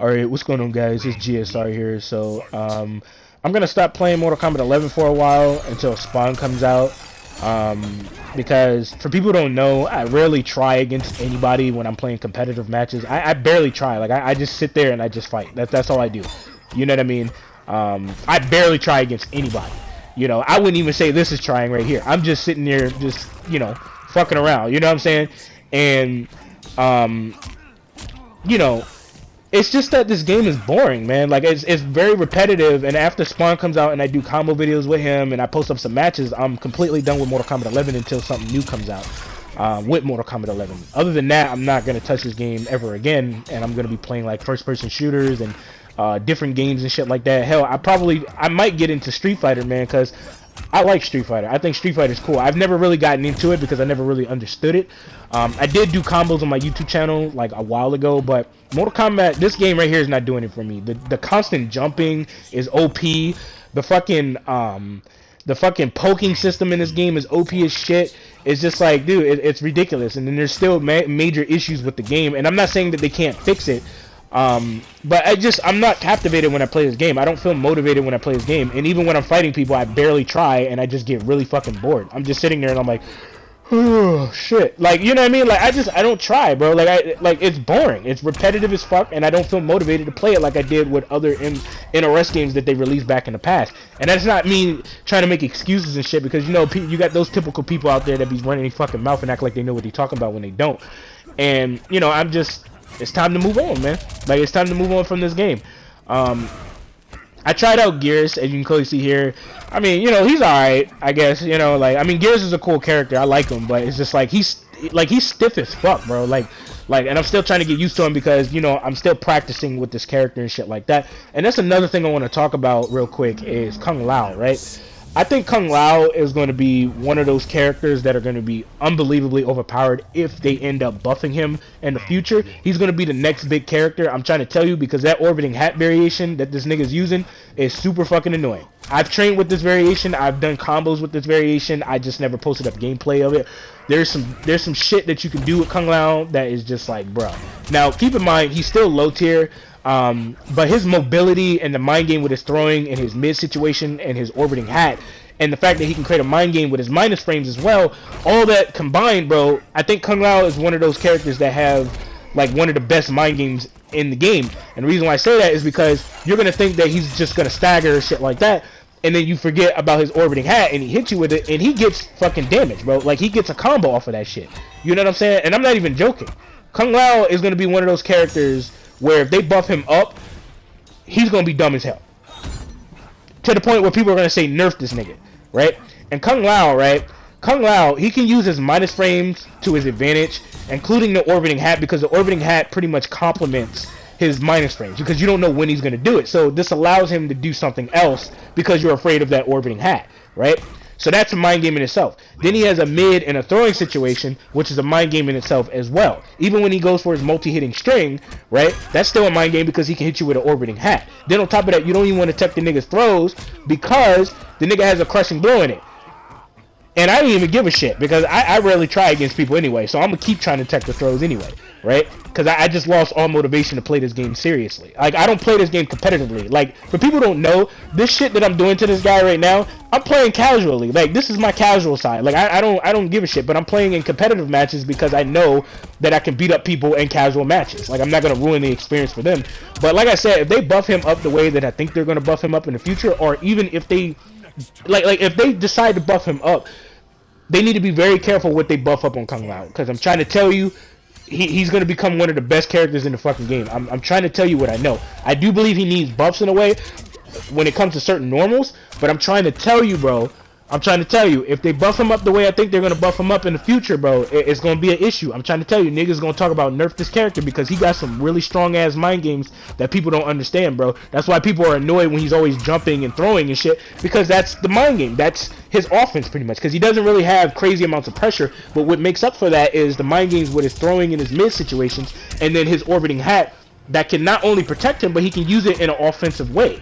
Alright, what's going on, guys? It's GSR here. So, I'm gonna stop playing Mortal Kombat 11 for a while until Spawn comes out. Because for people who don't know, I rarely try against anybody when I'm playing competitive matches. I barely try. Like, I just sit there and I just fight. That's all I do. You know what I mean? I barely try against anybody. You know, I wouldn't even say this is trying right here. I'm just sitting there, just, you know, fucking around. You know what I'm saying? And, you know, it's just that this game is boring, man. Like, it's very repetitive, and after Spawn comes out and I do combo videos with him and I post up some matches, I'm completely done with Mortal Kombat 11 until something new comes out with Mortal Kombat 11. Other than that, I'm not going to touch this game ever again, and I'm going to be playing, like, first-person shooters and different games and shit like that. Hell, I might get into Street Fighter, man, because I like Street Fighter. I think Street Fighter is cool. I've never really gotten into it because I never really understood it. I did do combos on my YouTube channel like a while ago, but Mortal Kombat, this game right here is not doing it for me. The constant jumping is OP. The fucking poking system in this game is OP as shit. It's just like, dude, it's ridiculous. And then there's still major issues with the game, and I'm not saying that they can't fix it. But I'm not captivated when I play this game. I don't feel motivated when I play this game, and even when I'm fighting people, I barely try, and I just get really fucking bored. I'm just sitting there and I'm like, oh shit, like, you know what I mean? Like, I don't try, bro. Like it's boring, it's repetitive as fuck, and I don't feel motivated to play it like I did with other NRS games that they released back in the past. And that's not me trying to make excuses and shit, because, you know, you got those typical people out there that be running their fucking mouth and act like they know what they're talking about when they don't. And, you know, it's time to move on, man. Like, it's time to move on from this game. I tried out Geras, as you can clearly see here. I mean, you know, he's alright, I guess. You know, like, I mean, Geras is a cool character. I like him, but it's just like he's stiff as fuck, bro. Like, and I'm still trying to get used to him because, you know, I'm still practicing with this character and shit like that. And that's another thing I want to talk about real quick is Kung Lao, right? I think Kung Lao is going to be one of those characters that are going to be unbelievably overpowered if they end up buffing him in the future. He's going to be the next big character. I'm trying to tell you, because that orbiting hat variation that this nigga's using is super fucking annoying. I've trained with this variation. I've done combos with this variation. I just never posted up gameplay of it. There's some shit that you can do with Kung Lao that is just like, bro. Now, keep in mind, he's still low tier. But his mobility and the mind game with his throwing and his mid situation and his orbiting hat, and the fact that he can create a mind game with his minus frames as well, all that combined, bro, I think Kung Lao is one of those characters that have like one of the best mind games in the game. And the reason why I say that is because you're gonna think that he's just gonna stagger or shit like that, and then you forget about his orbiting hat and he hits you with it and he gets fucking damage, bro. Like, he gets a combo off of that shit. You know what I'm saying? And I'm not even joking. Kung Lao is gonna be one of those characters where if they buff him up, he's gonna be dumb as hell. To the point where people are gonna say, nerf this nigga, right? And Kung Lao, right? Kung Lao, he can use his minus frames to his advantage, including the orbiting hat, because the orbiting hat pretty much complements his minus frames, because you don't know when he's gonna do it. So this allows him to do something else because you're afraid of that orbiting hat, right? So that's a mind game in itself. Then he has a mid and a throwing situation, which is a mind game in itself as well. Even when he goes for his multi-hitting string, right? That's still a mind game because he can hit you with an orbiting hat. Then on top of that, you don't even want to tech the nigga's throws because the nigga has a crushing blow in it. And I don't even give a shit because I rarely try against people anyway. So I'm going to keep trying to tech the throws anyway, right? Because I just lost all motivation to play this game seriously. Like, I don't play this game competitively. Like, for people who don't know, this shit that I'm doing to this guy right now, I'm playing casually. Like, this is my casual side. Like, I don't give a shit, but I'm playing in competitive matches because I know that I can beat up people in casual matches. Like, I'm not going to ruin the experience for them. But like I said, if they buff him up the way that I think they're going to buff him up in the future, or even if they like if they decide to buff him up, they need to be very careful what they buff up on Kung Lao, because I'm trying to tell you, he's going to become one of the best characters in the fucking game. I'm trying to tell you what I know. I do believe he needs buffs in a way when it comes to certain normals, but I'm trying to tell you, bro, I'm trying to tell you, if they buff him up the way I think they're going to buff him up in the future, bro, it's going to be an issue. I'm trying to tell you, niggas going to talk about nerf this character because he got some really strong ass mind games that people don't understand, bro. That's why people are annoyed when he's always jumping and throwing and shit, because that's the mind game. That's his offense pretty much, because he doesn't really have crazy amounts of pressure, but what makes up for that is the mind games with his throwing in his mid situations, and then his orbiting hat that can not only protect him, but he can use it in an offensive way.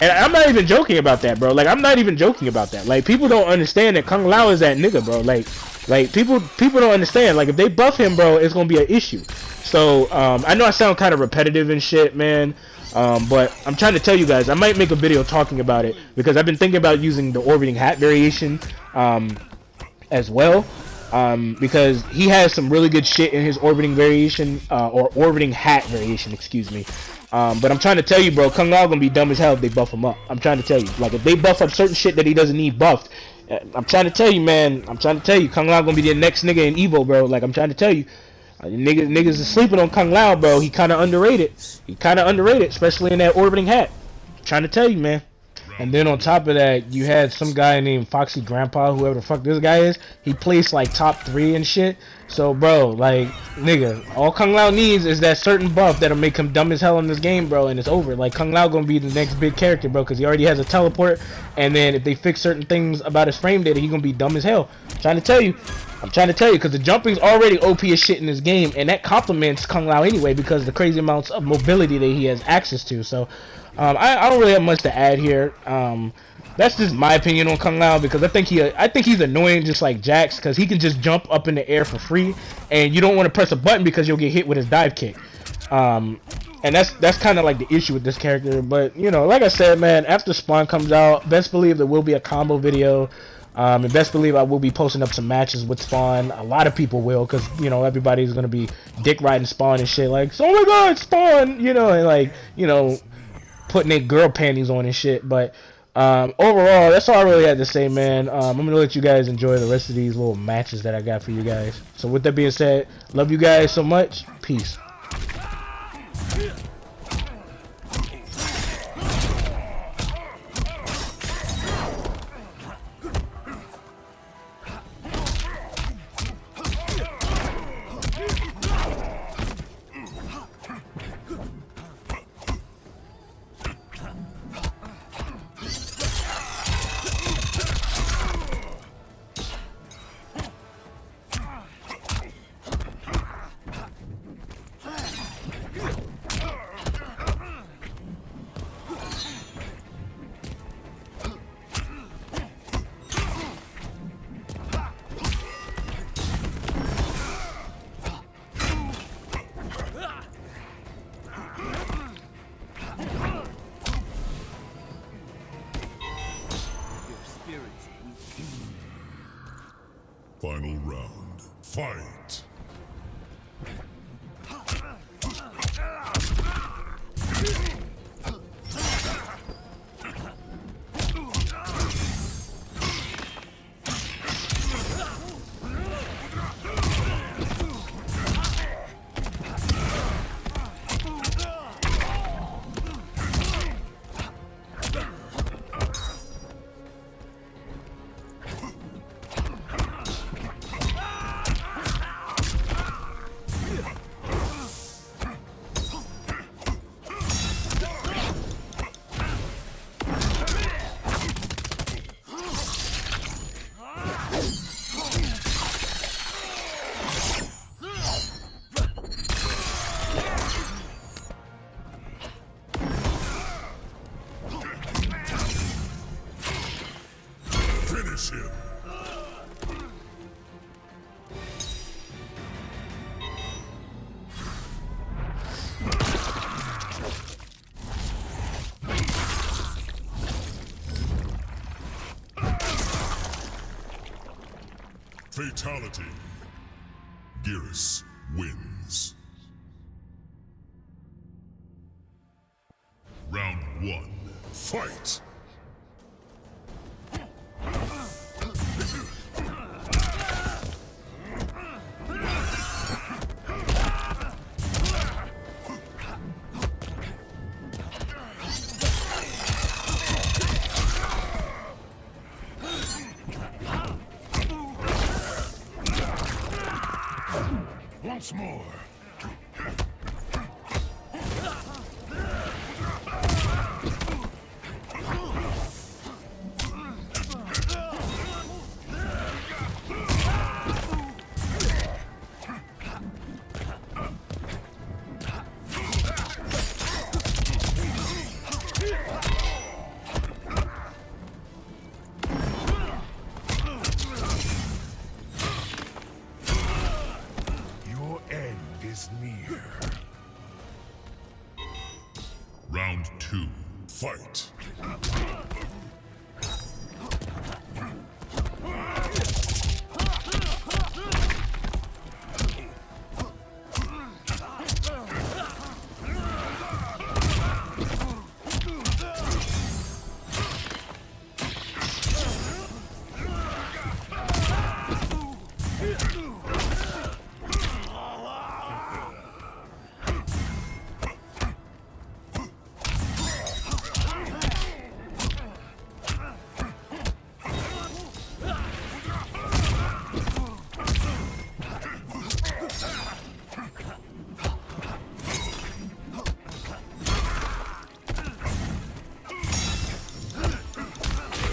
And I'm not even joking about that, bro. Like, I'm not even joking about that. Like, people don't understand that Kung Lao is that nigga, bro. Like people don't understand. Like, if they buff him, bro, it's gonna be an issue. So, I know I sound kind of repetitive and shit, man. But I'm trying to tell you guys, I might make a video talking about it because I've been thinking about using the orbiting hat variation, as well. Because he has some really good shit in his orbiting variation, or orbiting hat variation, excuse me. But I'm trying to tell you, bro, Kung Lao gonna be dumb as hell if they buff him up. I'm trying to tell you. Like, if they buff up certain shit that he doesn't need buffed, I'm trying to tell you, man. I'm trying to tell you, Kung Lao gonna be the next nigga in Evo, bro. Like, I'm trying to tell you. Niggas is sleeping on Kung Lao, bro. He kind of underrated. Especially in that orbiting hat. I'm trying to tell you, man. And then on top of that, you had some guy named Foxy Grandpa, whoever the fuck this guy is. He placed like top 3 and shit. So, bro, like, nigga, all Kung Lao needs is that certain buff that'll make him dumb as hell in this game, bro, and it's over. Like, Kung Lao gonna be the next big character, bro, because he already has a teleport. And then if they fix certain things about his frame data, he gonna be dumb as hell. I'm trying to tell you, because the jumping's already OP as shit in this game, and that complements Kung Lao anyway, because the crazy amounts of mobility that he has access to. So, I don't really have much to add here. That's just my opinion on Kung Lao, because I think he's annoying just like Jax, because he can just jump up in the air for free, and you don't want to press a button because you'll get hit with his dive kick. And that's kind of like the issue with this character. But, you know, like I said, man, after Spawn comes out, best believe there will be a combo video. And best believe I will be posting up some matches with Spawn. A lot of people will, because, you know, everybody's going to be dick riding Spawn and shit, like, oh my god, Spawn, you know, and like, you know, putting their girl panties on and shit. But overall, that's all I really had to say, man. I'm gonna let you guys enjoy the rest of these little matches that I got for you guys. So with that being said, love you guys so much. Peace. Final round. Fight! Finish him! Fatality. Geras wins. Round 1. Fight! Once more. Round 2. Fight.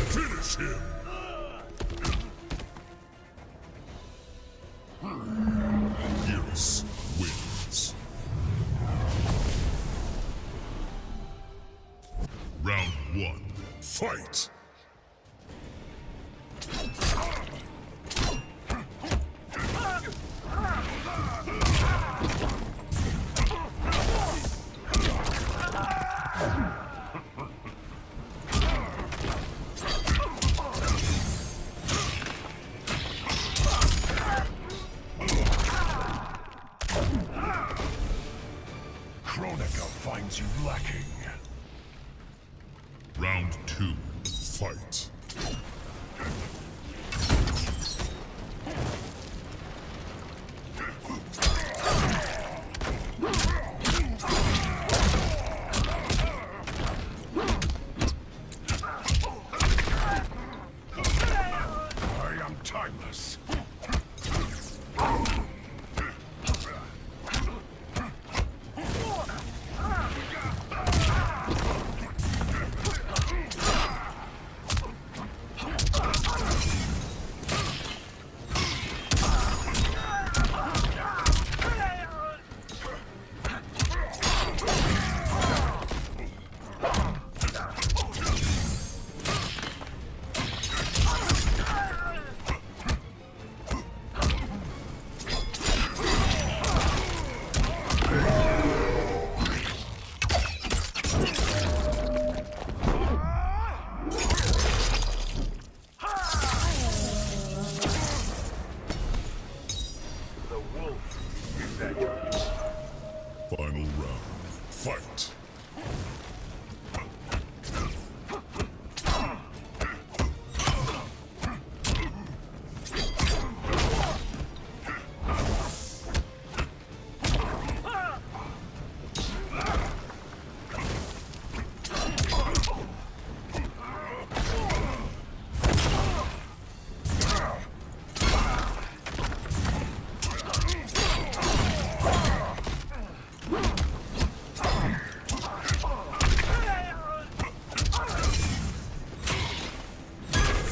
Finish him. Geras wins. Round 1. Fight. Finds you lacking. Round 2. Fight. I am timeless. Final round. Fight.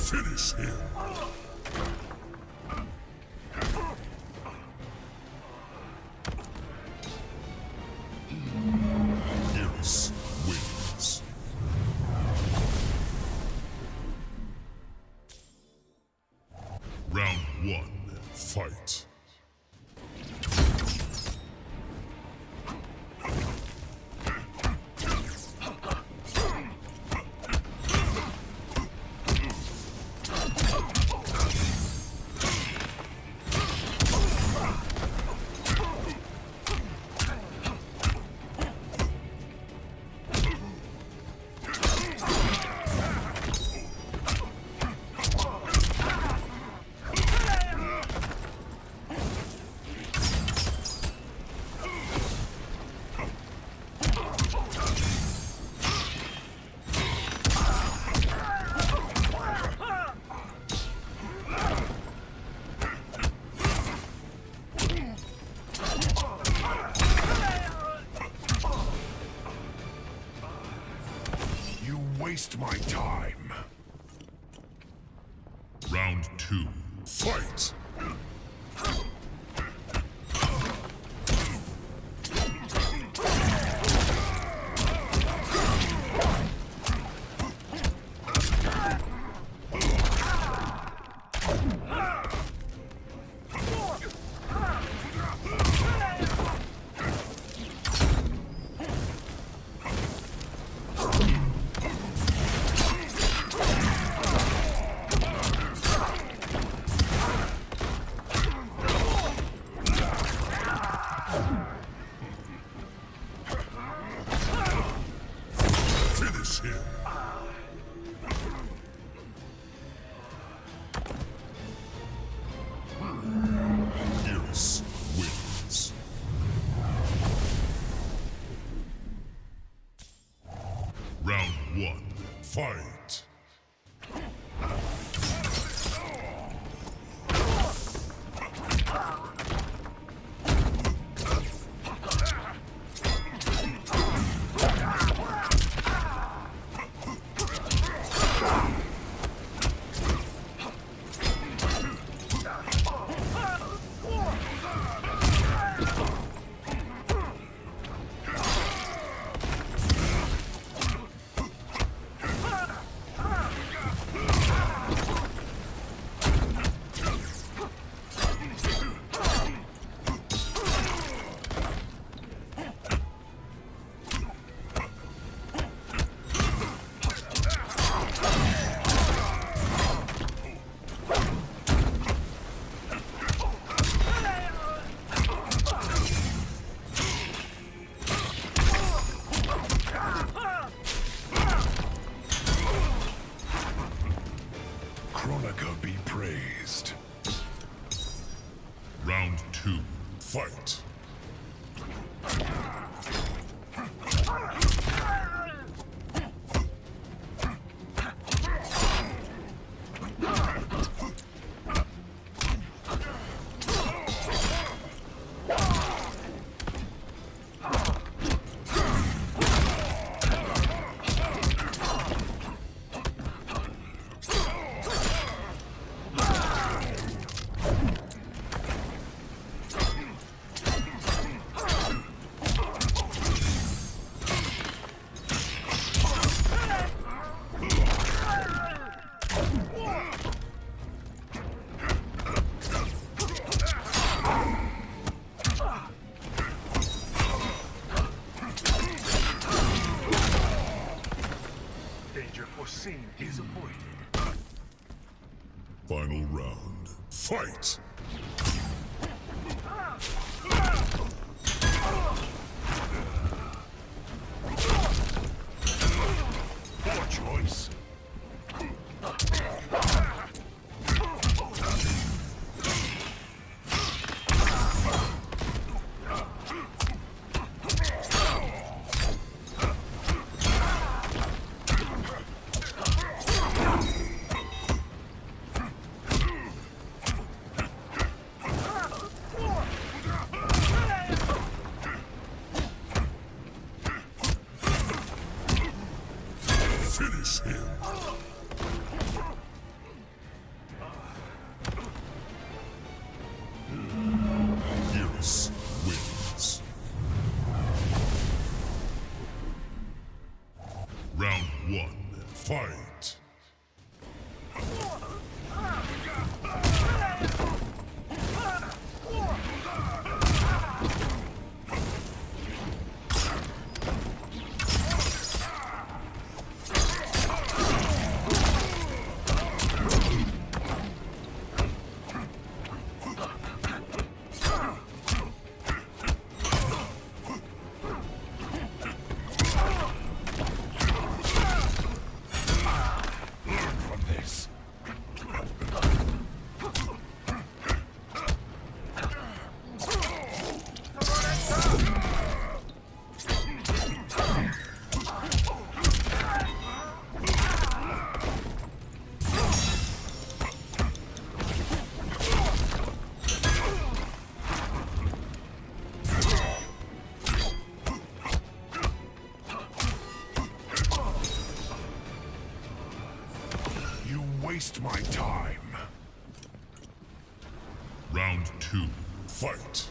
Finish him. Geras wins. Round 1. Fight. You waste my time. Round 2. Fight. Finish him. Geras wins. Round 1. Fight. Kronika be praised. Round 2. Fight. Danger foreseen is avoided. Final round. Fight. Poor choice. Finish him. Geras wins. Round 1. Fight. Learn from this. You waste my time. Round 2. Fight.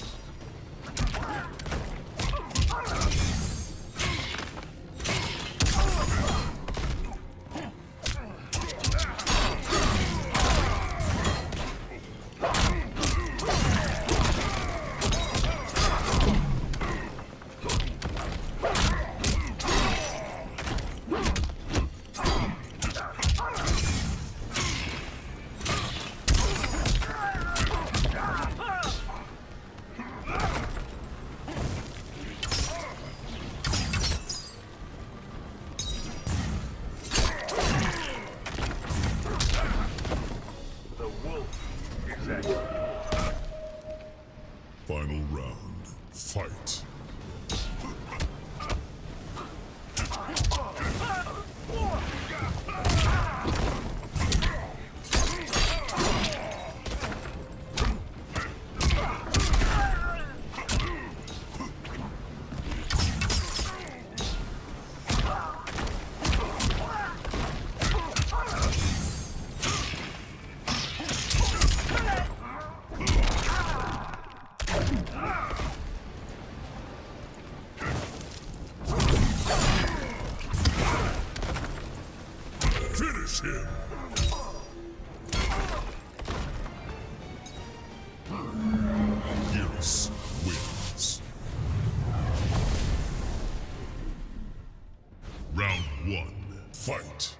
Finish him. Geras wins. Round 1. Fight.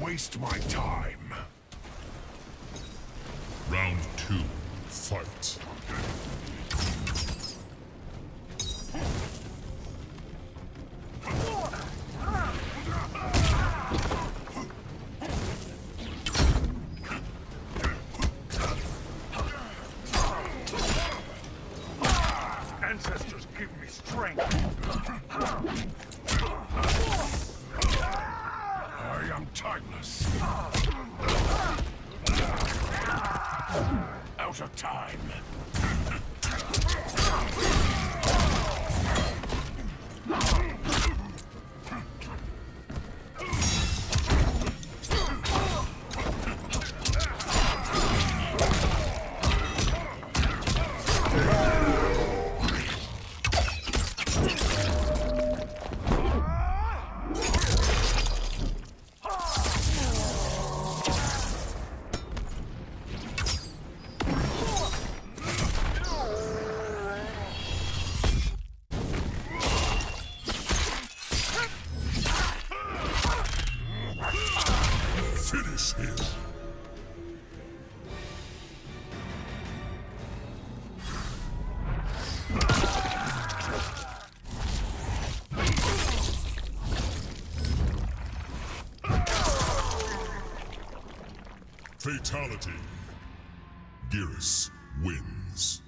Waste my time. Round 2. Fight. Ancestors give me strength. I am timeless. Out of time. Finish him. Fatality. Geras wins.